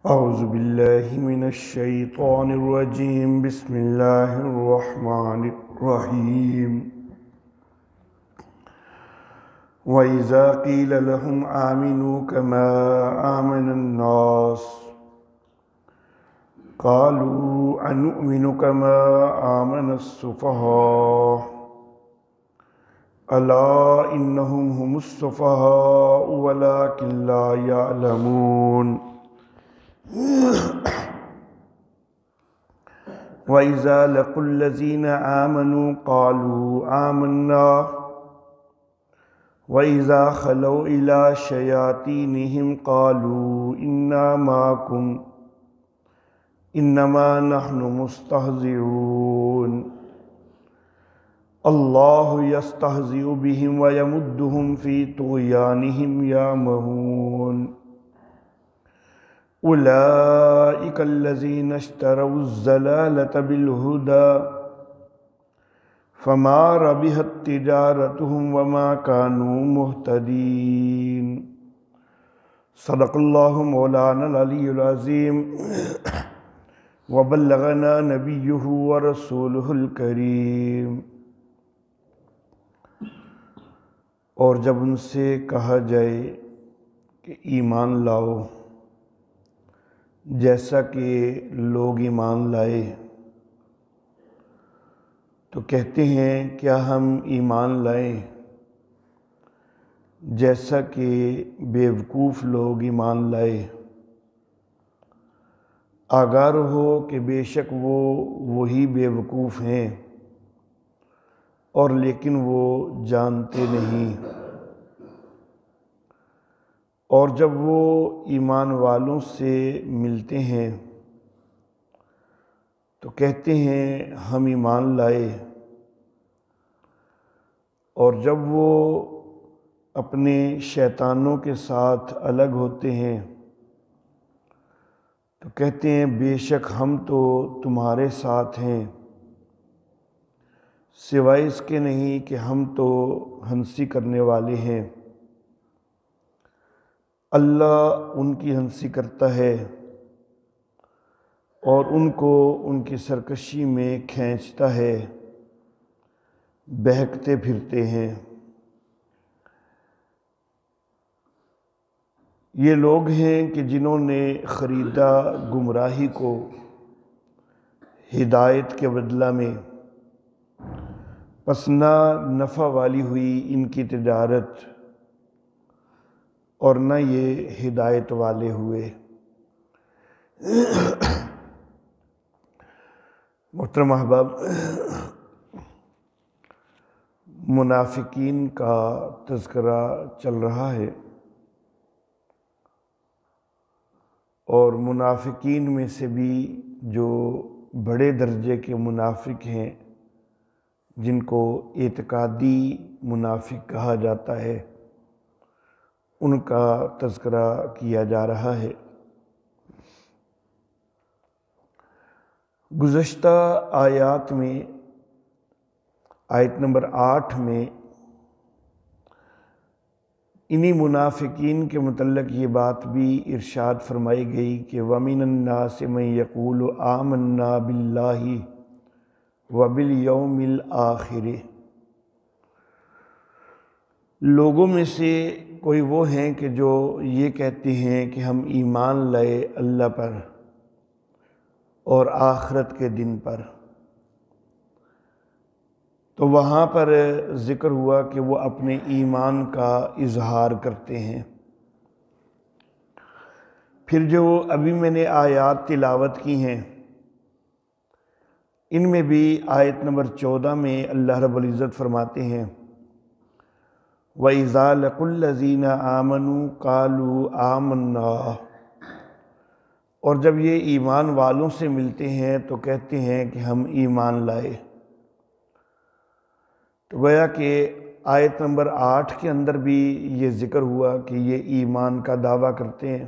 اعوذ باللہ من الشیطان الرجیم بسم اللہ الرحمن الرحیم وَإِذَا قِيلَ لَهُمْ آمِنُوا كَمَا آمَنَ النَّاسُ قَالُوا أَنُؤْمِنُ كَمَا آمَنَ السُّفَهَاءُ أَلَا إِنَّهُمْ هُمُ السُّفَهَاءُ وَلَكِنْ لَا يَعْلَمُونَ وَإِذَا لَقُوا الَّذِينَ آمَنُوا قَالُوا آمَنَّا وَإِذَا خَلَوْا إِلَى شَيَاطِينِهِمْ قَالُوا إِنَّا مَعَكُمْ إِنَّمَا نَحْنُ مُسْتَهْزِئُونَ اللَّهُ يَسْتَهْزِئُ بِهِمْ وَيَمُدُّهُمْ فِي طُغْيَانِهِمْ يَعْمَهُونَ أُولَئِكَ الَّذِينَ اشْتَرَوُا الضَّلَالَةَ بِالْهُدَى فَمَا رَبِحَتْ تِجَارَتُهُمْ وَمَا كَانُوا مُهْتَدِينَ صدق اللہ مولانا العلی العظیم وبلغنا نبیہ ورسولہ الکریم۔ اور جب ان سے کہا جائے کہ ایمان لاؤ جیسا کہ لوگ ایمان لائے تو کہتے ہیں کیا ہم ایمان لائیں جیسا کہ بیوقوف لوگ ایمان لائے؟ آگاہ رہو کہ بے شک وہ وہی بیوقوف ہیں اور لیکن وہ جانتے نہیں۔ اور جب وہ ایمان والوں سے ملتے ہیں تو کہتے ہیں ہم ایمان لائے، اور جب وہ اپنے شیطانوں کے ساتھ الگ ہوتے ہیں تو کہتے ہیں بے شک ہم تو تمہارے ساتھ ہیں، سوائے اس کے نہیں کہ ہم تو ہنسی کرنے والے ہیں۔ اللہ ان کی ہنسی کرتا ہے اور ان کو ان کی سرکشی میں کھینچتا ہے، بہکتے پھرتے ہیں۔ یہ لوگ ہیں کہ جنہوں نے خریدا گمراہی کو ہدایت کے بدلہ میں، پس نہ نفع والی ہوئی ان کی تجارت اور نہ یہ ہدایت والے ہوئے۔ محترم احباب، منافقین کا تذکرہ چل رہا ہے، اور منافقین میں سے بھی جو بڑے درجے کے منافق ہیں جن کو اعتقادی منافق کہا جاتا ہے ان کا تذکرہ کیا جا رہا ہے۔ گزشتہ آیات میں آیت نمبر 8 میں انہی منافقین کے متعلق یہ بات بھی ارشاد فرمائی گئی کہ وَمِنَ النَّاسِ مَن يَقُولُ آمَنَّا بِاللَّهِ وَبِالْيَوْمِ الْآخِرِ۔ لوگوں میں سے کوئی وہ ہیں کہ جو یہ کہتے ہیں کہ ہم ایمان لائے اللہ پر اور آخرت کے دن پر۔ تو وہاں پر ذکر ہوا کہ وہ اپنے ایمان کا اظہار کرتے ہیں۔ پھر جو ابھی میں نے آیات تلاوت کی ہیں ان میں بھی آیت نمبر 14 میں اللہ رب العزت فرماتے ہیں وَإِذَا لَقُوا الَّذِينَ آمَنُوا قَالُوا آمَنَّا، اور جب یہ ایمان والوں سے ملتے ہیں تو کہتے ہیں کہ ہم ایمان لائے۔ تو گویا کہ آیت نمبر 8 کے اندر بھی یہ ذکر ہوا کہ یہ ایمان کا دعویٰ کرتے ہیں،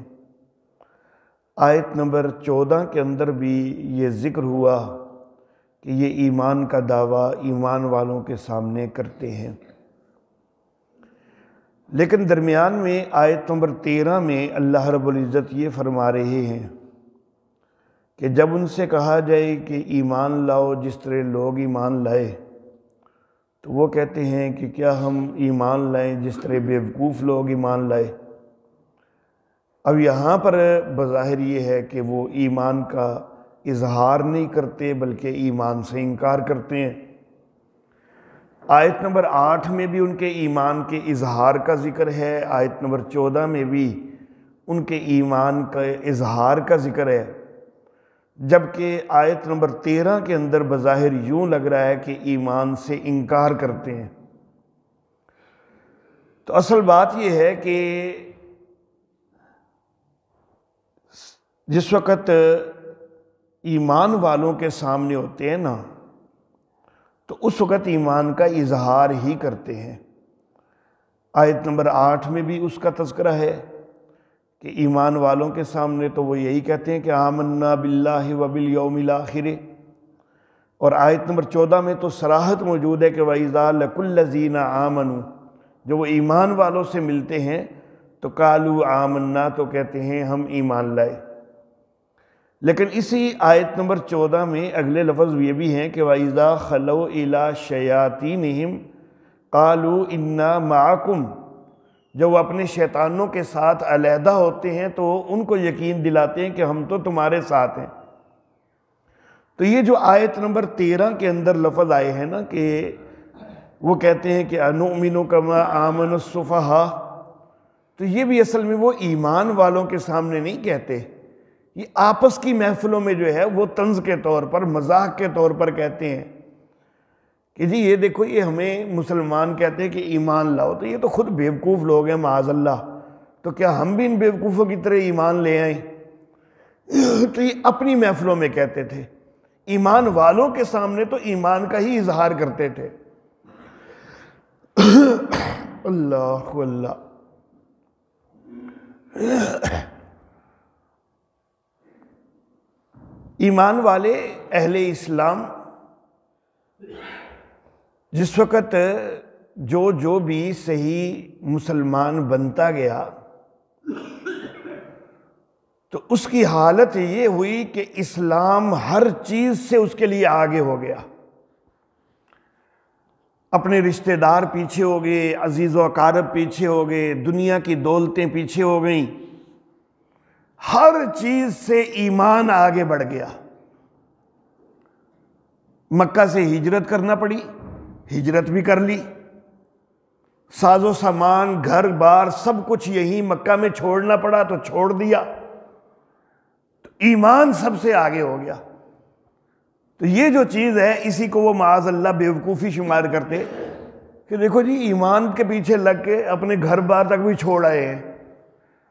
آیت نمبر 14 کے اندر بھی یہ ذکر ہوا کہ یہ ایمان کا دعویٰ ایمان والوں کے سامنے کرتے ہیں۔ لیکن درمیان میں آیت نمبر 13 میں اللہ رب العزت یہ فرما رہے ہیں کہ جب ان سے کہا جائے کہ ایمان لاؤ جس طرح لوگ ایمان لائے، تو وہ کہتے ہیں کہ کیا ہم ایمان لائیں جس طرح بیوقوف لوگ ایمان لائے۔ اب یہاں پر بظاہر یہ ہے کہ وہ ایمان کا اظہار نہیں کرتے بلکہ ایمان سے انکار کرتے ہیں۔ آیت نمبر 8 میں بھی ان کے ایمان کے اظہار کا ذکر ہے، آیت نمبر 14 میں بھی ان کے ایمان کا اظہار کا ذکر ہے، جبکہ آیت نمبر 13 کے اندر بظاہر یوں لگ رہا ہے کہ ایمان سے انکار کرتے ہیں۔ تو اصل بات یہ ہے کہ جس وقت ایمان والوں کے سامنے ہوتے ہیں نا، تو اس وقت ایمان کا اظہار ہی کرتے ہیں۔ آیت نمبر 8 میں بھی اس کا تذکرہ ہے کہ ایمان والوں کے سامنے تو وہ یہی کہتے ہیں کہ آمنا باللہ و بالیوم الآخر، اور آیت نمبر 14 میں تو صراحت موجود ہے کہ وَإِذَا لَقُوا الَّذِينَ آمَنُوا، جو وہ ایمان والوں سے ملتے ہیں تو قَالُوا آمَنَّا، تو کہتے ہیں ہم ایمان لائے۔ لیکن اسی آیت نمبر 14 میں اگلے لفظ یہ بھی ہیں کہ وَإِذَا خَلَوْا إِلَىٰ شَيَاطِينِهِمْ قَالُوا إِنَّا مَعَكُمْ، جب وہ اپنے شیطانوں کے ساتھ علیحدہ ہوتے ہیں تو ان کو یقین دلاتے ہیں کہ ہم تو تمہارے ساتھ ہیں۔ تو یہ جو آیت نمبر 13 کے اندر لفظ آئے ہیں نا کہ وہ کہتے ہیں کہ أَنُؤْمِنُ كَمَا آمَنَ السُّفَهَاءُ، تو یہ بھی اصل میں وہ ایمان والوں کے سامنے نہیں کہتے، یہ آپس کی محفلوں میں جو ہے وہ طنز کے طور پر، مذاق کے طور پر کہتے ہیں کہ جی یہ دیکھو یہ ہمیں مسلمان کہتے ہیں کہ ایمان لاؤ، تو یہ تو خود بیوقوف لوگ ہیں معاذ اللہ، تو کیا ہم بھی ان بیوقوفوں کی طرح ایمان لے آئیں؟ تو یہ اپنی محفلوں میں کہتے تھے، ایمان والوں کے سامنے تو ایمان کا ہی اظہار کرتے تھے۔ اللہ اللہ۔ ایمان والے اہل اسلام جس وقت جو بھی صحیح مسلمان بنتا گیا تو اس کی حالت یہ ہوئی کہ اسلام ہر چیز سے اس کے لیے آگے ہو گیا۔ اپنے رشتہ دار پیچھے ہو گئے، عزیز و اقارب پیچھے ہو گئے، دنیا کی دولتیں پیچھے ہو گئیں، ہر چیز سے ایمان آگے بڑھ گیا۔ مکہ سے ہجرت کرنا پڑی، ہجرت بھی کر لی، ساز و سامان گھر بار سب کچھ یہیں مکہ میں چھوڑنا پڑا تو چھوڑ دیا، تو ایمان سب سے آگے ہو گیا۔ تو یہ جو چیز ہے اسی کو وہ معاذ اللہ بیوقوفی شمار کرتے کہ دیکھو جی ایمان کے پیچھے لگ کے اپنے گھر بار تک بھی چھوڑ آئے ہیں،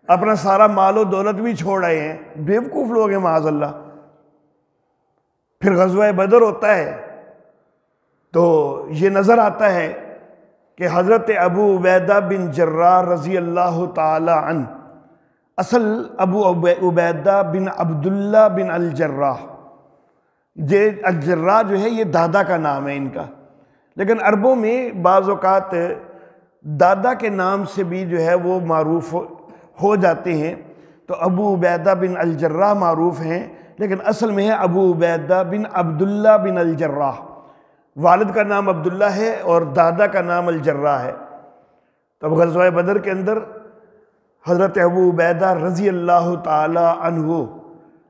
اپنا سارا مال و دولت بھی چھوڑ آئے ہیں، بیوقوف لوگ ہیں معاذ اللہ۔ پھر غزوہ بدر ہوتا ہے تو یہ نظر آتا ہے کہ حضرت ابو عبیدہ بن جراح رضی اللہ تعالی عنہ، اصل ابو عبیدہ بن عبداللہ بن الجراح، یہ الجراح جو ہے یہ دادا کا نام ہے ان کا، لیکن عربوں میں بعض اوقات دادا کے نام سے بھی جو ہے وہ معروف ہو جاتے ہیں، تو ابو عبیدہ بن الجراح معروف ہیں، لیکن اصل میں ہے ابو عبیدہ بن عبداللہ بن الجراح، والد کا نام عبداللہ ہے اور دادا کا نام الجراح ہے۔ تب غزوہ بدر کے اندر حضرت ابو عبیدہ رضی اللہ تعالی عنہ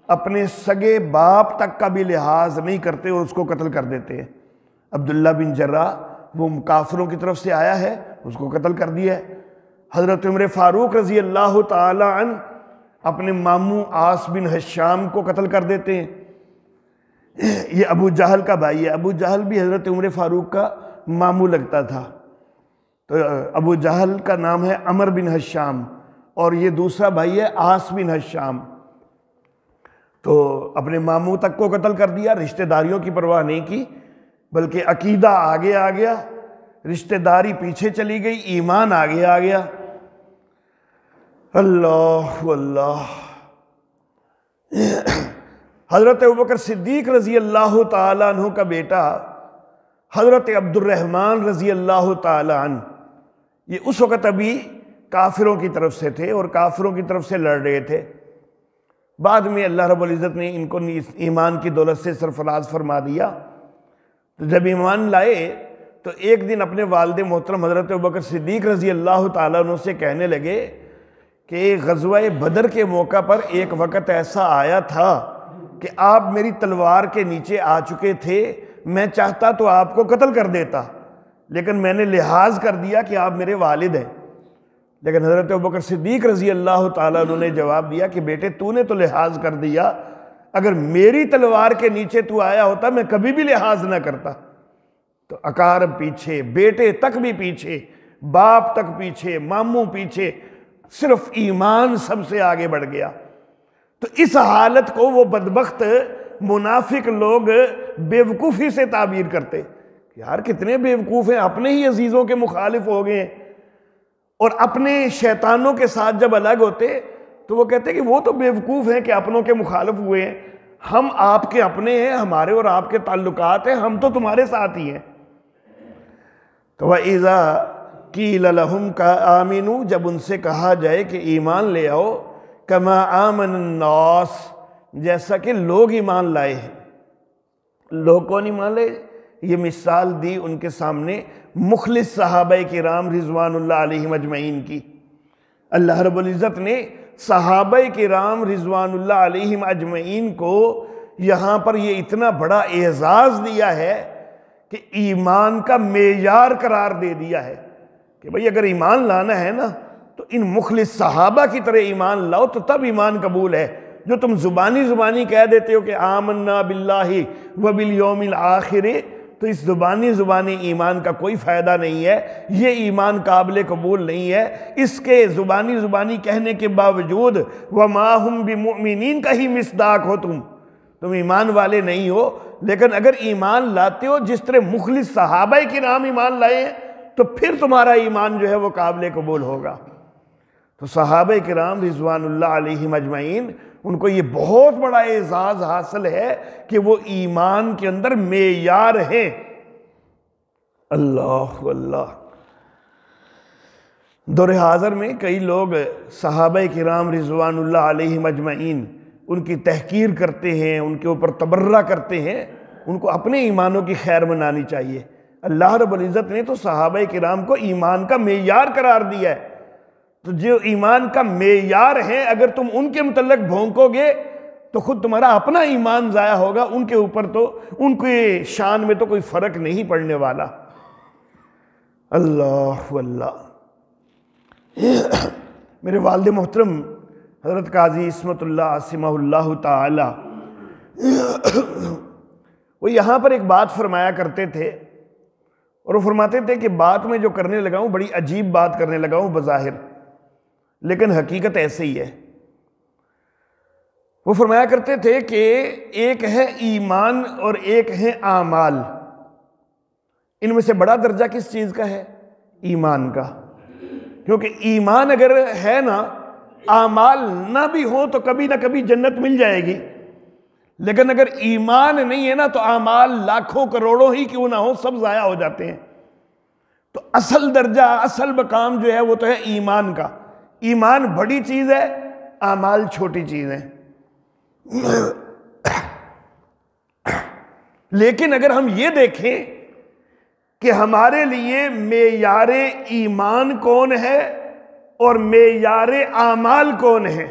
اپنے سگے باپ تک کا بھی لحاظ نہیں کرتے اور اس کو قتل کر دیتے ہیں۔ عبداللہ بن جراح وہ کافروں کی طرف سے آیا ہے، اس کو قتل کر دیا ہے۔ حضرت عمر فاروق رضی اللہ تعالی عنہ اپنے ماموں عاص بن ہشام کو قتل کر دیتے ہیں۔ یہ ابو جہل کا بھائی ہے، ابو جہل بھی حضرت عمر فاروق کا ماموں لگتا تھا، تو ابو جہل کا نام ہے عمر بن ہشام اور یہ دوسرا بھائی ہے عاص بن ہشام۔ تو اپنے ماموں تک کو قتل کر دیا، رشتہ داریوں کی پرواہ نہیں کی، بلکہ عقیدہ آگے آ گیا، رشتہ داری پیچھے چلی گئی، ایمان آگے آ گیا۔ اللہ اللہ۔ حضرت ابوبکر صدیق رضی اللہ تعالی عنہ کا بیٹا حضرت عبد الرحمن رضی اللہ تعالی عنہ، یہ اس وقت ابھی کافروں کی طرف سے تھے اور کافروں کی طرف سے لڑ رہے تھے۔ بعد میں اللہ رب العزت نے ان کو ایمان کی دولت سے سرفراز فرما دیا۔ تو جب ایمان لائے تو ایک دن اپنے والد محترم حضرت ابوبکر صدیق رضی اللہ تعالیٰ عنہ سے کہنے لگے کہ غزوہ بدر کے موقع پر ایک وقت ایسا آیا تھا کہ آپ میری تلوار کے نیچے آ چکے تھے، میں چاہتا تو آپ کو قتل کر دیتا، لیکن میں نے لحاظ کر دیا کہ آپ میرے والد ہیں۔ لیکن حضرت ابوبکر صدیق رضی اللہ تعالیٰ عنہ نے جواب دیا کہ بیٹے تو نے تو لحاظ کر دیا، اگر میری تلوار کے نیچے تو آیا ہوتا میں کبھی بھی لحاظ نہ کرتا۔ تو اقارب پیچھے، بیٹے تک بھی پیچھے، باپ تک پیچھے، ماموں پیچھے، صرف ایمان سب سے آگے بڑھ گیا۔ تو اس حالت کو وہ بدبخت منافق لوگ بیوقوفی سے تعبیر کرتے، یار کتنے بیوقوف ہیں، اپنے ہی عزیزوں کے مخالف ہو گئے ہیں، اور اپنے شیطانوں کے ساتھ جب الگ ہوتے تو وہ کہتے کہ وہ تو بیوقوف ہیں کہ اپنوں کے مخالف ہوئے ہیں، ہم آپ کے اپنے ہیں، ہمارے اور آپ کے تعلقات ہیں، ہم تو تمہارے ساتھ ہی ہیں۔ تو وَإِذَا قِيلَ لَهُمْ آمِنُوا، جب ان سے کہا جائے کہ ایمان لے آؤ، كَمَا آمَنَ النَّاسِ، جیسا کہ لوگ ایمان لائے ہیں۔ لوگ کون ایمان لائے؟ یہ مثال دی ان کے سامنے مخلص صحابہ کرام رضوان اللہ علیہم اجمعین کی۔ اللہ رب العزت نے صحابہ کرام رضوان اللہ علیہم اجمعین کو یہاں پر یہ اتنا بڑا اعزاز دیا ہے کہ ایمان کا معیار قرار دے دیا ہے کہ بھئی اگر ایمان لانا ہے نا تو ان مخلص صحابہ کی طرح ایمان لاؤ تو تب ایمان قبول ہے۔ جو تم زبانی کہہ دیتے ہو کہ آمنا باللہ وبالیوم الآخر، تو اس زبانی ایمان کا کوئی فائدہ نہیں ہے، یہ ایمان قابل قبول نہیں ہے۔ اس کے زبانی کہنے کے باوجود وما ہم بمؤمنین کا ہی مصداق ہو، تم ایمان والے نہیں ہو، لیکن اگر ایمان لاتے ہو جس طرح مخلص صحابہ کرام ایمان لائے ہیں تو پھر تمہارا ایمان جو ہے وہ قابل قبول ہوگا۔ تو صحابہ کرام رضوان اللہ علیہم اجمعین، ان کو یہ بہت بڑا اعزاز حاصل ہے کہ وہ ایمان کے اندر معیار ہیں۔ اللہ اللہ۔ دور حاضر میں کئی لوگ صحابہ کرام رضوان اللہ علیہم اجمعین ان کی تحقیر کرتے ہیں، ان کے اوپر تبرہ کرتے ہیں، ان کو اپنے ایمانوں کی خیر منانی چاہیے۔ اللہ رب العزت نے تو صحابہ کرام کو ایمان کا معیار قرار دیا ہے، تو جو ایمان کا معیار ہیں اگر تم ان کے متعلق بھونکو گے تو خود تمہارا اپنا ایمان ضائع ہوگا، ان کے اوپر تو ان کے شان میں تو کوئی فرق نہیں پڑنے والا۔ اللہ واللہ۔ میرے والد محترم حضرت قاضی عصمت اللہ عاصمہ اللہ تعالی، وہ یہاں پر ایک بات فرمایا کرتے تھے، اور وہ فرماتے تھے کہ بات میں جو کرنے لگا ہوں بڑی عجیب بات کرنے لگا ہوں بظاہر، لیکن حقیقت ایسے ہی ہے۔ وہ فرمایا کرتے تھے کہ ایک ہے ایمان اور ایک ہے اعمال، ان میں سے بڑا درجہ کس چیز کا ہے؟ ایمان کا، کیونکہ ایمان اگر ہے نا، اعمال نہ بھی ہوں تو کبھی نہ کبھی جنت مل جائے گی، لیکن اگر ایمان نہیں ہے نا تو اعمال لاکھوں کروڑوں ہی کیوں نہ ہو سب ضائع ہو جاتے ہیں۔ تو اصل درجہ، اصل مقام جو ہے وہ تو ہے ایمان کا۔ ایمان بڑی چیز ہے، اعمال چھوٹی چیز ہے۔ لیکن اگر ہم یہ دیکھیں کہ ہمارے لیے معیار ایمان کون ہے اور معیار اعمال کون ہے،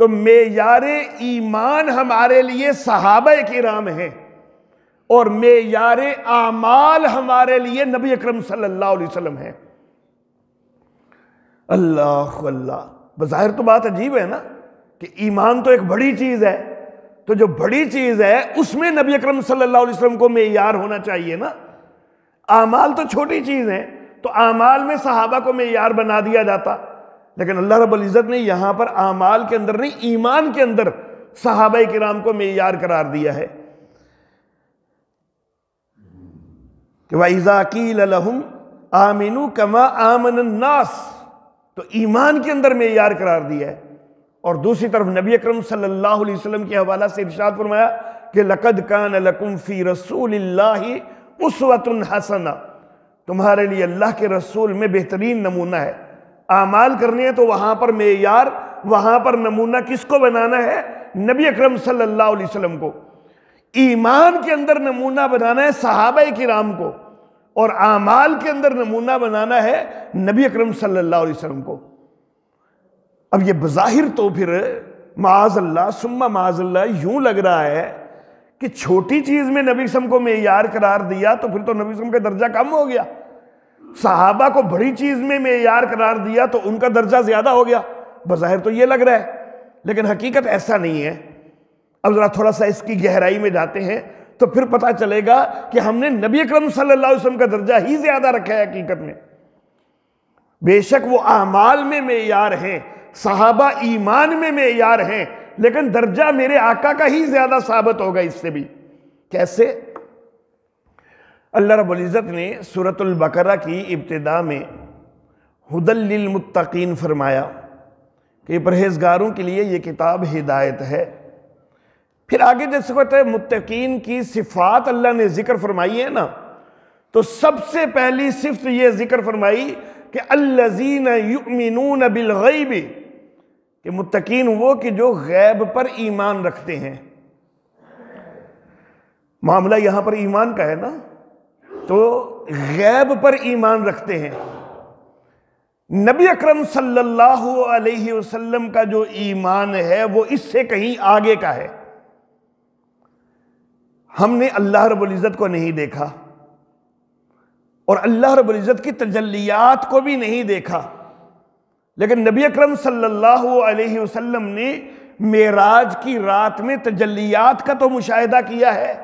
تو معیار ایمان ہمارے لیے صحابہ کرام ہیں اور معیار اعمال ہمارے لیے نبی اکرم صلی اللہ علیہ وسلم ہے۔ اللہ اللہ۔ بظاہر تو بات عجیب ہے نا کہ ایمان تو ایک بڑی چیز ہے، تو جو بڑی چیز ہے اس میں نبی اکرم صلی اللہ علیہ وسلم کو معیار ہونا چاہیے نا۔ اعمال تو چھوٹی چیز ہیں، تو اعمال میں صحابہ کو معیار بنا دیا جاتا، لیکن اللہ رب العزت نے یہاں پر اعمال کے اندر نہیں، ایمان کے اندر صحابہ کرام کو معیار قرار دیا ہے کہ وَإِذَا قِيلَ لَهُمْ آمِنُوا كَمَا آمَنَ النَّاسِ، تو ایمان کے اندر معیار قرار دیا ہے۔ اور دوسری طرف نبی اکرم صلی اللہ علیہ وسلم کے حوالہ سے ارشاد فرمایا کہ لَقَدْ كَانَ لَكُمْ فِي رَسُولِ اللَّهِ أُسْوَةٌ حَسَنَةٌ، تمہارے لیے اللہ کے رسول میں بہترین نمونہ ہے۔ اعمال کرنے ہیں تو وہاں پر معیار، وہاں پر نمونہ کس کو بنانا ہے؟ نبی اکرم صلی اللہ علیہ وسلم کو۔ ایمان کے اندر نمونہ بنانا ہے صحابہ کرام کو، اور اعمال کے اندر نمونہ بنانا ہے نبی اکرم صلی اللہ علیہ وسلم کو۔ اب یہ بظاہر تو پھر معاذ اللہ ثم معاذ اللہ یوں لگ رہا ہے کہ چھوٹی چیز میں نبی وسلم کو معیار قرار دیا تو پھر تو نبی وسلم کا درجہ کم ہو گیا، صحابہ کو بڑی چیز میں معیار قرار دیا تو ان کا درجہ زیادہ ہو گیا، بظاہر تو یہ لگ رہا ہے، لیکن حقیقت ایسا نہیں ہے۔ اب ذرا تھوڑا سا اس کی گہرائی میں جاتے ہیں تو پھر پتہ چلے گا کہ ہم نے نبی اکرم صلی اللہ علیہ وسلم کا درجہ ہی زیادہ رکھا ہے حقیقت میں۔ بے شک وہ اعمال میں معیار ہیں، صحابہ ایمان میں معیار ہیں، لیکن درجہ میرے آقا کا ہی زیادہ ثابت ہوگا اس سے بھی۔ کیسے؟ اللہ رب العزت نے سورۃ البقرہ کی ابتدا میں ھدی للمتقین فرمایا کہ پرہیزگاروں کے لیے یہ کتاب ہدایت ہے۔ پھر آگے جیسے کہتے ہیں متقین کی صفات اللہ نے ذکر فرمائی ہے نا، تو سب سے پہلی صفت یہ ذکر فرمائی کہ الذین یؤمنون بالغیب، کہ متقین وہ کہ جو غیب پر ایمان رکھتے ہیں۔ معاملہ یہاں پر ایمان کا ہے نا، تو غیب پر ایمان رکھتے ہیں۔ نبی اکرم صلی اللہ علیہ وسلم کا جو ایمان ہے وہ اس سے کہیں آگے کا ہے۔ ہم نے اللہ رب العزت کو نہیں دیکھا اور اللہ رب العزت کی تجلیات کو بھی نہیں دیکھا، لیکن نبی اکرم صلی اللہ علیہ وسلم نے معراج کی رات میں تجلیات کا تو مشاہدہ کیا ہے۔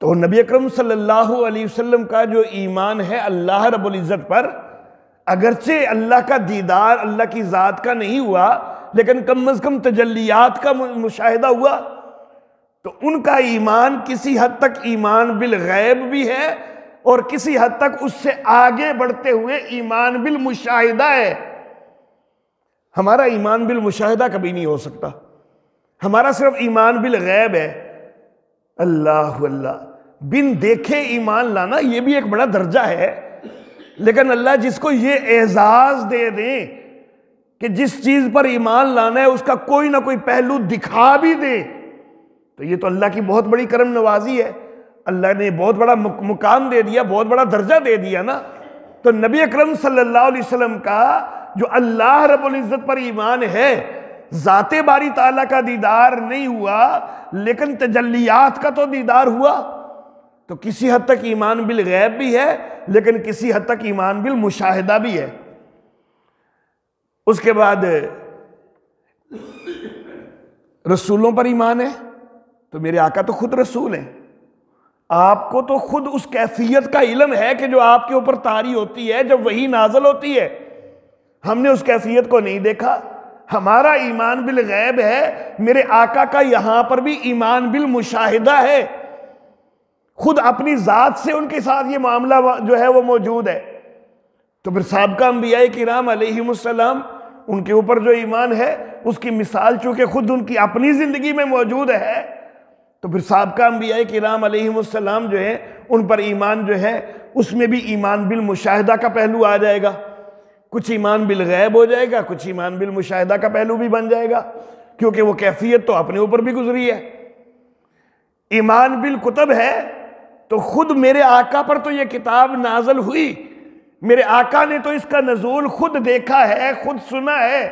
تو نبی اکرم صلی اللہ علیہ وسلم کا جو ایمان ہے اللہ رب العزت پر، اگرچہ اللہ کا دیدار اللہ کی ذات کا نہیں ہوا، لیکن کم از کم تجلیات کا مشاہدہ ہوا، تو ان کا ایمان کسی حد تک ایمان بالغیب بھی ہے اور کسی حد تک اس سے آگے بڑھتے ہوئے ایمان بالمشاہدہ ہے۔ ہمارا ایمان بالمشاہدہ کبھی نہیں ہو سکتا، ہمارا صرف ایمان بالغیب ہے۔ اللہ اللہ، بن دیکھے ایمان لانا یہ بھی ایک بڑا درجہ ہے، لیکن اللہ جس کو یہ اعزاز دے دیں کہ جس چیز پر ایمان لانا ہے اس کا کوئی نہ کوئی پہلو دکھا بھی دے، تو یہ تو اللہ کی بہت بڑی کرم نوازی ہے۔ اللہ نے بہت بڑا مقام دے دیا، بہت بڑا درجہ دے دیا نا۔ تو نبی اکرم صلی اللہ علیہ وسلم کا جو اللہ رب العزت پر ایمان ہے، ذات باری تعالیٰ کا دیدار نہیں ہوا لیکن تجلیات کا تو دیدار ہوا، تو کسی حد تک ایمان بالغیب بھی ہے لیکن کسی حد تک ایمان بالمشاہدہ بھی ہے۔ اس کے بعد رسولوں پر ایمان ہے، تو میرے آقا تو خود رسول ہیں، آپ کو تو خود اس کیفیت کا علم ہے کہ جو آپ کے اوپر طاری ہوتی ہے جب وحی نازل ہوتی ہے، ہم نے اس کیفیت کو نہیں دیکھا۔ ہمارا ایمان بالغیب ہے، میرے آقا کا یہاں پر بھی ایمان بالمشاہدہ ہے، خود اپنی ذات سے ان کے ساتھ یہ معاملہ جو ہے وہ موجود ہے۔ تو پھر سابقہ انبیاء کرام علیہم السلام، ان کے اوپر جو ایمان ہے اس کی مثال چونکہ خود ان کی اپنی زندگی میں موجود ہے، تو پھر سابقہ انبیاء کرام علیہم السلام جو ہے ان پر ایمان جو ہے اس میں بھی ایمان بالمشاہدہ کا پہلو آ جائے گا، کچھ ایمان بالغیب ہو جائے گا، کچھ ایمان بالمشاہدہ کا پہلو بھی بن جائے گا، کیونکہ وہ کیفیت تو اپنے اوپر بھی گزری ہے۔ ایمان بالکتب ہے تو خود میرے آقا پر تو یہ کتاب نازل ہوئی، میرے آقا نے تو اس کا نزول خود دیکھا ہے، خود سنا ہے،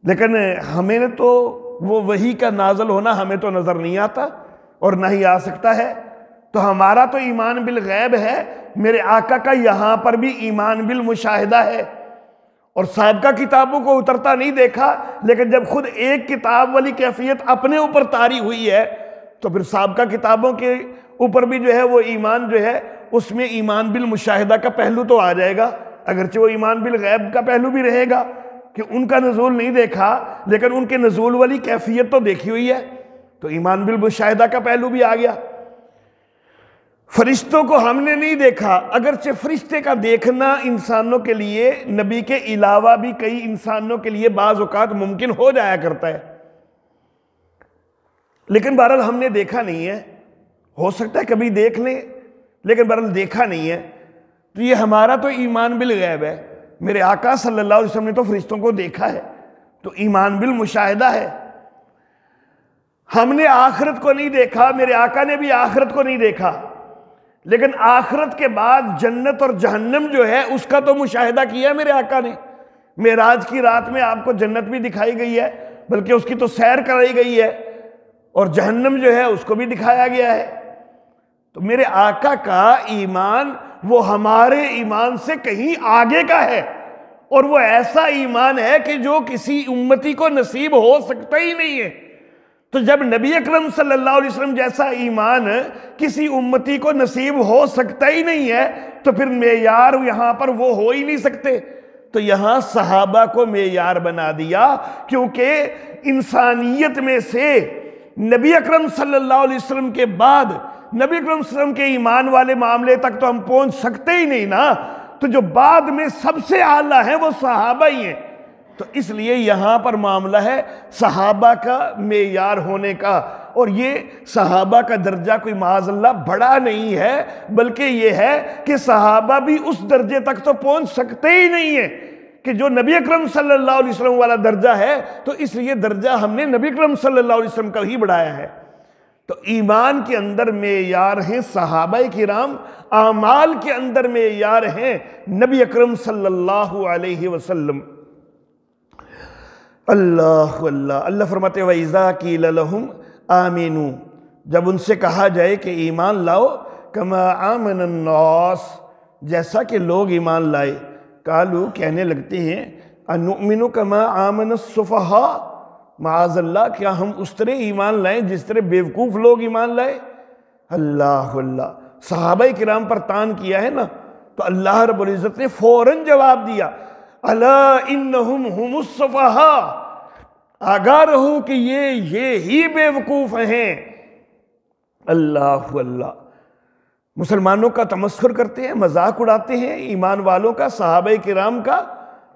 لیکن ہمیں تو وہ وحی کا نازل ہونا ہمیں تو نظر نہیں آتا اور نہ ہی آ سکتا ہے۔ تو ہمارا تو ایمان بالغیب ہے، میرے آقا کا یہاں پر بھی ایمان بالمشاہدہ ہے، اور سابقہ کتابوں کو اترتا نہیں دیکھا، لیکن جب خود ایک کتاب والی کیفیت اپنے اوپر طاری ہوئی ہے تو پھر سابقہ کتابوں کے اوپر بھی جو ہے وہ ایمان جو ہے اس میں ایمان بالمشاہدہ کا پہلو تو آ جائے گا، اگرچہ وہ ایمان بالغیب کا پہلو بھی رہے گا کہ ان کا نزول نہیں دیکھا لیکن ان کے نزول والی کیفیت تو دیکھی ہوئی ہے، تو ایمان بالمشاہدہ کا پہلو بھی آ گیا۔ فرشتوں کو ہم نے نہیں دیکھا، اگرچہ فرشتے کا دیکھنا انسانوں کے لیے، نبی کے علاوہ بھی کئی انسانوں کے لیے بعض اوقات ممکن ہو جایا کرتا ہے، لیکن بہرحال ہم نے دیکھا نہیں ہے، ہو سکتا ہے کبھی دیکھ لیں لیکن بہرحال دیکھا نہیں ہے۔ تو یہ ہمارا تو ایمان بالغیب ہے، میرے آقا صلی اللہ علیہ وسلم نے تو فرشتوں کو دیکھا ہے، تو ایمان بالمشاہدہ ہے۔ ہم نے آخرت کو نہیں دیکھا، میرے آقا نے بھی آخرت کو نہیں دیکھا، لیکن آخرت کے بعد جنت اور جہنم جو ہے اس کا تو مشاہدہ کیا میرے آقا نے۔ معراج کی رات میں آپ کو جنت بھی دکھائی گئی ہے، بلکہ اس کی تو سیر کرائی گئی ہے، اور جہنم جو ہے اس کو بھی دکھایا گیا ہے۔ تو میرے آقا کا ایمان وہ ہمارے ایمان سے کہیں آگے کا ہے، اور وہ ایسا ایمان ہے کہ جو کسی امتی کو نصیب ہو سکتا ہی نہیں ہے۔ تو جب نبی اکرم صلی اللہ علیہ وسلم جیسا ایمان کسی امتی کو نصیب ہو سکتا ہی نہیں ہے، تو پھر معیار یہاں پر وہ ہو ہی نہیں سکتے۔ تو یہاں صحابہ کو معیار بنا دیا، کیونکہ انسانیت میں سے نبی اکرم صلی اللہ علیہ وسلم کے بعد نبی اکرم صلی اللہ علیہ وسلم کے ایمان والے معاملے تک تو ہم پہنچ سکتے ہی نہیں نا، تو جو بعد میں سب سے اعلیٰ ہیں وہ صحابہ ہی ہیں۔ تو اس لیے یہاں پر معاملہ ہے صحابہ کا معیار ہونے کا، اور یہ صحابہ کا درجہ کوئی معاذ اللہ بڑا نہیں ہے، بلکہ یہ ہے کہ صحابہ بھی اس درجے تک تو پہنچ سکتے ہی نہیں ہیں کہ جو نبی اکرم صلی اللہ علیہ وسلم والا درجہ ہے، تو اس لیے درجہ ہم نے نبی اکرم صلی اللہ علیہ وسلم کا ہی بڑھایا ہے۔ تو ایمان کے اندر معیار ہیں صحابہ کرام، اعمال کے اندر معیار ہیں نبی اکرم صلی اللہ علیہ وسلم۔ اللہ اللہ فرماتے وَإِذَا قِيلَ لَهُمْ آمِنُوا، جب ان سے کہا جائے کہ ایمان لاؤ، كَمَا آمَنَ النَّاسِ، جیسا کہ لوگ ایمان لائے، قالوا کہنے لگتے ہیں أَنُؤْمِنُ كَمَا آمَنَ السُّفَهَاءُ، معاذ اللہ کیا ہم اس طرح ایمان لائیں جس طرح بیوقوف لوگ ایمان لائے؟ اللہ صحابہ کرام پر تان کیا ہے نا، تو اللہ رب العزت نے فوراً جواب دیا، الا انہم ہم السفہاء، آگاہ رہو کہ یہ ہی بیوقوف ہیں۔ اللہ مسلمانوں کا تمسخر کرتے ہیں، مذاق اڑاتے ہیں ایمان والوں کا، صحابہ کرام کا،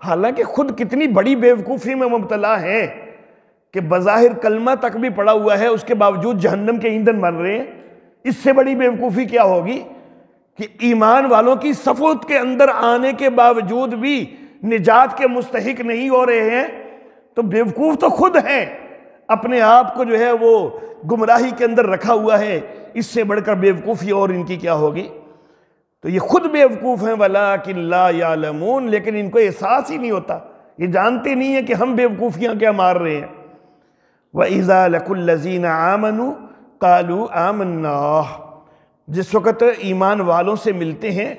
حالانکہ خود کتنی بڑی بیوقوفی میں مبتلا ہیں کہ بظاہر کلمہ تک بھی پڑا ہوا ہے، اس کے باوجود جہنم کے ایندھن بن رہے ہیں۔ اس سے بڑی بیوقوفی کیا ہوگی کہ ایمان والوں کی صفوت کے اندر آنے کے باوجود بھی نجات کے مستحق نہیں ہو رہے ہیں، تو بیوقوف تو خود ہیں، اپنے آپ کو جو ہے وہ گمراہی کے اندر رکھا ہوا ہے، اس سے بڑھ کر بیوقوفی اور ان کی کیا ہوگی؟ تو یہ خود بیوقوف ہیں، وَلَٰكِن لَا يَعْلَمُونَ، لیکن ان کو احساس ہی نہیں ہوتا، یہ جانتے نہیں ہیں کہ ہم بیوقوفیاں کیا مار رہے ہیں۔ وَإِذَا لَقُوا الَّذِينَ آمَنُوا قَالُوا آمَنَّا، جس وقت ایمان والوں سے ملتے ہیں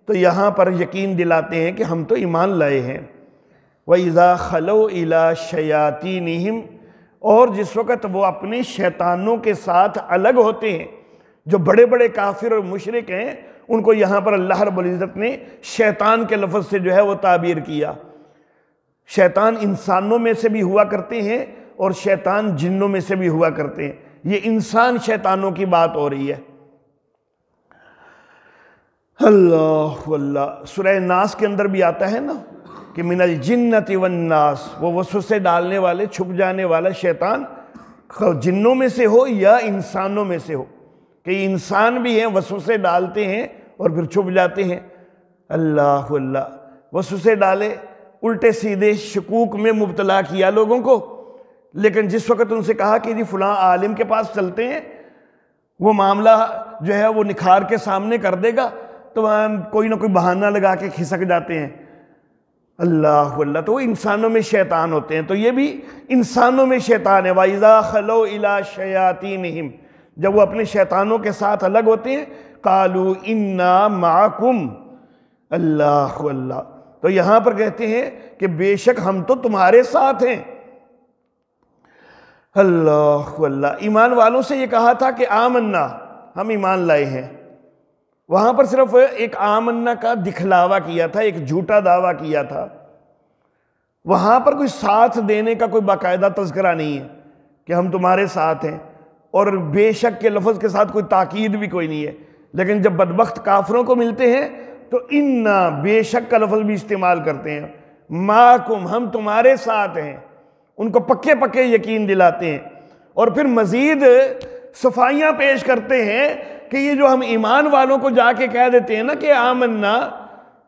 تو یہاں پر یقین دلاتے ہیں کہ ہم تو ایمان لائے ہیں۔ وَإِذَا خَلَوْا إِلَىٰ شَيَاطِينِهِمْ، اور جس وقت وہ اپنے شیطانوں کے ساتھ الگ ہوتے ہیں، جو بڑے بڑے کافر اور مشرک ہیں ان کو یہاں پر اللہ رب العزت نے شیطان کے لفظ سے جو ہے وہ تعبیر کیا۔ شیطان انسانوں میں سے بھی ہوا کرتے ہیں اور شیطان جنوں میں سے بھی ہوا کرتے ہیں، یہ انسان شیطانوں کی بات ہو رہی ہے۔ اللہ سورہ ناس کے اندر بھی آتا ہے نا کہ من الجنۃ والناس، وہ وسوسے ڈالنے والے، چھپ جانے والا شیطان جنوں میں سے ہو یا انسانوں میں سے ہو، کہ انسان بھی ہیں وسوسے ڈالتے ہیں اور پھر چھپ جاتے ہیں۔ اللہ وسوسے ڈالے، الٹے سیدھے شکوک میں مبتلا کیا لوگوں کو، لیکن جس وقت ان سے کہا کہ جی فلاں عالم کے پاس چلتے ہیں، وہ معاملہ جو ہے وہ نکھار کے سامنے کر دے گا، تو وہاں کوئی نہ کوئی بہانہ لگا کے کھسک جاتے ہیں۔ اللہ تو وہ انسانوں میں شیطان ہوتے ہیں، تو یہ بھی انسانوں میں شیطان ہے۔ وَإِذَا خَلَوْا إِلَىٰ شَيَاطِينِهِمْ، جب وہ اپنے شیطانوں کے ساتھ الگ ہوتے ہیں، قَالُوا إِنَّا مَعَكُمْ، اللہ تو یہاں پر کہتے ہیں کہ بے شک ہم تو تمہارے ساتھ ہیں۔ اللہ ایمان والوں سے یہ کہا تھا کہ آمنا، ہم ایمان لائے ہیں، وہاں پر صرف ایک آمنا کا دکھلاوا کیا تھا، ایک جھوٹا دعویٰ کیا تھا، وہاں پر کوئی ساتھ دینے کا کوئی باقاعدہ تذکرہ نہیں ہے کہ ہم تمہارے ساتھ ہیں، اور بے شک کے لفظ کے ساتھ کوئی تاکید بھی کوئی نہیں ہے۔ لیکن جب بدبخت کافروں کو ملتے ہیں تو انا، بے شک کا لفظ بھی استعمال کرتے ہیں، معکم، ہم تمہارے ساتھ ہیں، ان کو پکے پکے یقین دلاتے ہیں، اور پھر مزید صفائیاں پیش کرتے ہیں کہ یہ جو ہم ایمان والوں کو جا کے کہہ دیتے ہیں نا کہ آمنا،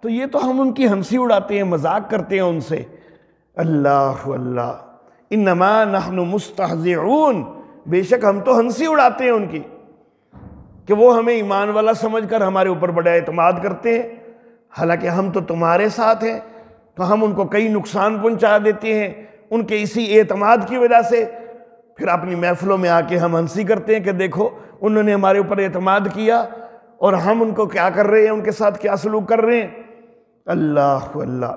تو یہ تو ہم ان کی ہنسی اڑاتے ہیں، مذاق کرتے ہیں ان سے۔ اللہ اللہ، انما نحن مستہزئون، بے شک ہم تو ہنسی اڑاتے ہیں ان کی، کہ وہ ہمیں ایمان والا سمجھ کر ہمارے اوپر بڑا اعتماد کرتے ہیں، حالانکہ ہم تو تمہارے ساتھ ہیں، تو ہم ان کو کئی نقصان پہنچا دیتے ہیں ان کے اسی اعتماد کی وجہ سے۔ پھر اپنی محفلوں میں آ کے ہم ہنسی کرتے ہیں کہ دیکھو انہوں نے ہمارے اوپر اعتماد کیا اور ہم ان کو کیا کر رہے ہیں، ان کے ساتھ کیا سلوک کر رہے ہیں۔ اللہ اللہ،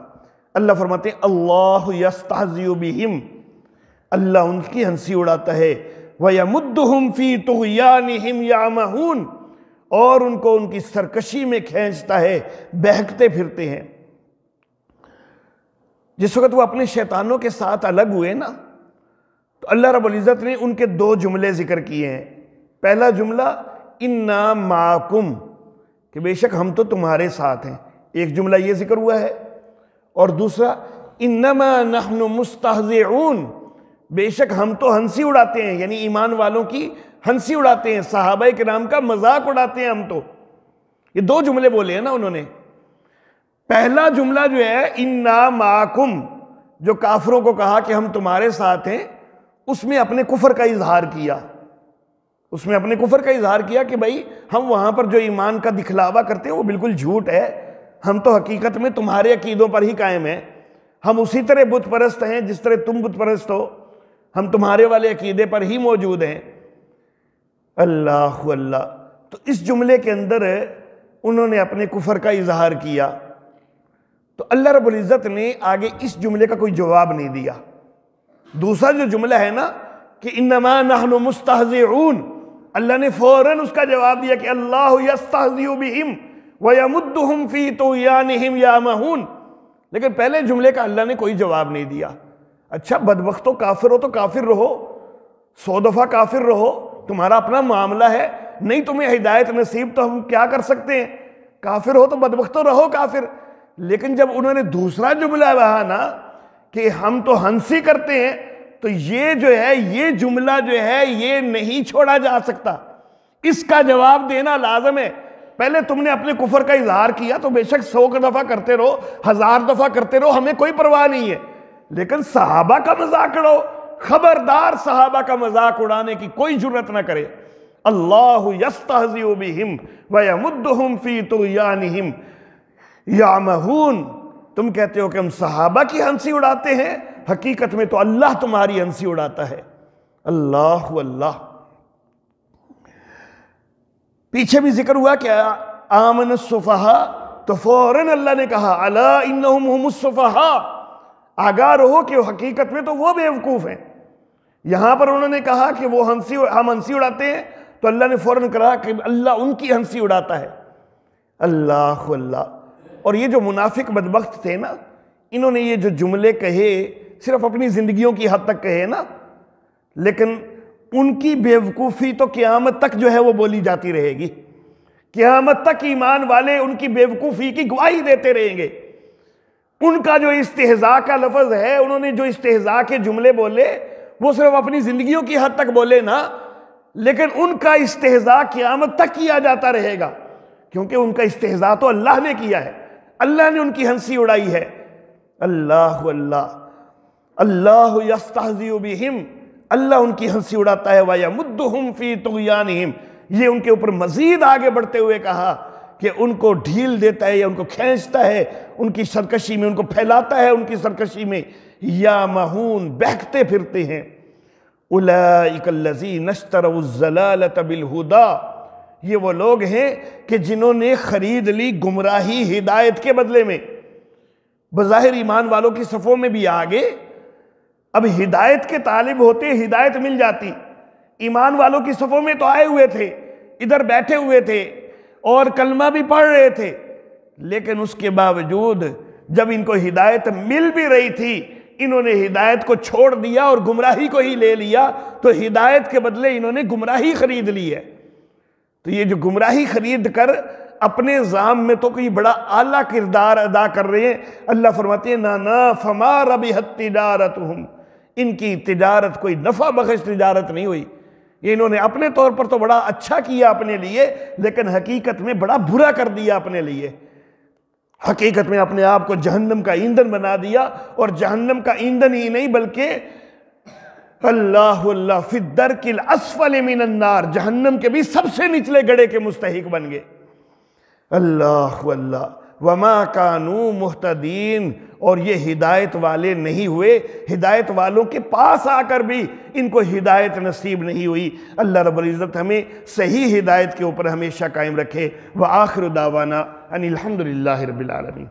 اللہ فرماتے ہیں اللہ یستہزئ بہم، اللہ ان کی ہنسی اڑاتا ہے، وَيَمُدُّهُمْ فِي طُغْيَانِهِمْ يَعْمَهُونَ، اور ان کو ان کی سرکشی میں کھینچتا ہے، بہکتے پھرتے ہیں۔ جس وقت وہ اپنے شیطانوں کے ساتھ الگ ہوئے نا، تو اللہ رب العزت نے ان کے دو جملے ذکر کیے ہیں۔ پہلا جملہ اِنَّا مَعَكُمْ، کہ بے شک ہم تو تمہارے ساتھ ہیں، ایک جملہ یہ ذکر ہوا ہے، اور دوسرا اِنَّمَا نَحْنُ مُسْتَہْزِئُونَ، بے شک ہم تو ہنسی اڑاتے ہیں، یعنی ایمان والوں کی ہنسی اڑاتے ہیں، صحابہ کرام کا مذاق اڑاتے ہیں ہم تو۔ یہ دو جملے بولے ہیں نا انہوں نے۔ پہلا جملہ جو ہے اِنَّا مَعَكُمْ، جو کافروں کو کہا کہ ہم تمہارے ساتھ ہیں، اس میں اپنے کفر کا اظہار کیا، اس میں اپنے کفر کا اظہار کیا کہ بھائی ہم وہاں پر جو ایمان کا دکھلاوا کرتے ہیں وہ بالکل جھوٹ ہے، ہم تو حقیقت میں تمہارے عقیدوں پر ہی قائم ہیں، ہم اسی طرح بت پرست ہیں جس طرح تم بت پرست ہو، ہم تمہارے والے عقیدے پر ہی موجود ہیں۔ اللہ اللہ، تو اس جملے کے اندر انہوں نے اپنے کفر کا اظہار کیا، تو اللہ رب العزت نے آگے اس جملے کا کوئی جواب نہیں دیا۔ دوسرا جو جملہ ہے نا کہ انما نحن مستہزئون، اللہ نے فوراً اس کا جواب دیا کہ اللہ یستہزئ بہم ویمدہم فی طغیانہم یعمہون، لیکن پہلے جملے کا اللہ نے کوئی جواب نہیں دیا۔ اچھا بدبختو، کافر ہو تو کافر رہو، 100 دفعہ کافر رہو، تمہارا اپنا معاملہ ہے، نہیں تمہیں ہدایت نصیب تو ہم کیا کر سکتے ہیں، کافر ہو تو بدبختو رہو کافر۔ لیکن جب انہوں نے دوسرا جملہ کہا نا کہ ہم تو ہنسی کرتے ہیں، تو یہ جو ہے، یہ جملہ جو ہے یہ نہیں چھوڑا جا سکتا، اس کا جواب دینا لازم ہے۔ پہلے تم نے اپنے کفر کا اظہار کیا تو بے شک 100 دفعہ کرتے رہو، 1000 دفعہ کرتے رہو، ہمیں کوئی پرواہ نہیں ہے، لیکن صحابہ کا مذاق اڑاؤ، خبردار صحابہ کا مذاق اڑانے کی کوئی جرت نہ کرے۔ اللہ یستہزئ بہم ویمدہم فی طغیانہم یعمہون، تم کہتے ہو کہ ہم صحابہ کی ہنسی اڑاتے ہیں، حقیقت میں تو اللہ تمہاری ہنسی اڑاتا ہے۔ اللہ اللہ، پیچھے بھی ذکر ہوا کہ آمن السفہاء، تو فوراً اللہ نے کہا الا انہم ہم السفہاء، آگاہ رہو کہ حقیقت میں تو وہ بیوقوف ہیں۔ یہاں پر انہوں نے کہا کہ وہ ہم ہنسی اڑاتے ہیں، تو اللہ نے فوراً کہا کہ اللہ ان کی ہنسی اڑاتا ہے۔ اللہ اللہ، اور یہ جو منافق بدبخت تھے نا، انہوں نے یہ جو جملے کہے صرف اپنی زندگیوں کی حد تک کہے نا، لیکن ان کی بیوقوفی تو قیامت تک جو ہے وہ بولی جاتی رہے گی، قیامت تک ایمان والے ان کی بیوقوفی کی گواہی دیتے رہیں گے۔ ان کا جو استہزاء کا لفظ ہے، انہوں نے جو استہزاء کے جملے بولے وہ صرف اپنی زندگیوں کی حد تک بولے نا، لیکن ان کا استہزاء قیامت تک کیا جاتا رہے گا، کیونکہ ان کا استہزاء تو اللہ نے کیا ہے، اللہ نے ان کی ہنسی اڑائی ہے۔ اللہ اللہ، اللہ یستہزئ بہم، اللہ ان کی ہنسی اڑاتا ہے، وَيَمُدُّهُمْ فِي طُغْيَانِهِمْ، یہ ان کے اوپر مزید آگے بڑھتے ہوئے کہا کہ ان کو ڈھیل دیتا ہے یا ان کو کھینچتا ہے ان کی سرکشی میں، ان کو پھیلاتا ہے ان کی سرکشی میں، یعمہون، بہکتے پھرتے ہیں۔ اولئک الذین اشتروا الضلالۃ بالہدی، یہ وہ لوگ ہیں کہ جنہوں نے خرید لی گمراہی ہدایت کے بدلے میں۔ بظاہر ایمان والوں کی صفوں میں بھی آگے، اب ہدایت کے طالب ہوتے ہدایت مل جاتی، ایمان والوں کی صفوں میں تو آئے ہوئے تھے، ادھر بیٹھے ہوئے تھے اور کلمہ بھی پڑھ رہے تھے، لیکن اس کے باوجود جب ان کو ہدایت مل بھی رہی تھی، انہوں نے ہدایت کو چھوڑ دیا اور گمراہی کو ہی لے لیا، تو ہدایت کے بدلے انہوں نے گمراہی خرید لی ہے۔ تو یہ جو گمراہی خرید کر اپنے ذام میں تو کوئی بڑا اعلیٰ کردار ادا کر رہے ہیں، اللہ فرماتے ہیں نا فما ربحت تجارتہم، ان کی تجارت کوئی نفع بخش تجارت نہیں ہوئی، یہ انہوں نے اپنے طور پر تو بڑا اچھا کیا اپنے لیے، لیکن حقیقت میں بڑا برا کر دیا اپنے لیے۔ حقیقت میں اپنے آپ کو جہنم کا ایندھن بنا دیا، اور جہنم کا ایندھن ہی نہیں بلکہ اللہ فی الدرک الاسفل من النار، جہنم کے بھی سب سے نچلے گڑھے کے مستحق بن گئے۔ اللہ وما کانوا مہتدین، اور یہ ہدایت والے نہیں ہوئے، ہدایت والوں کے پاس آ کر بھی ان کو ہدایت نصیب نہیں ہوئی۔ اللہ رب العزت ہمیں صحیح ہدایت کے اوپر ہمیشہ قائم رکھے۔ وآخر دعوانا ان الحمد للہ رب العالمین۔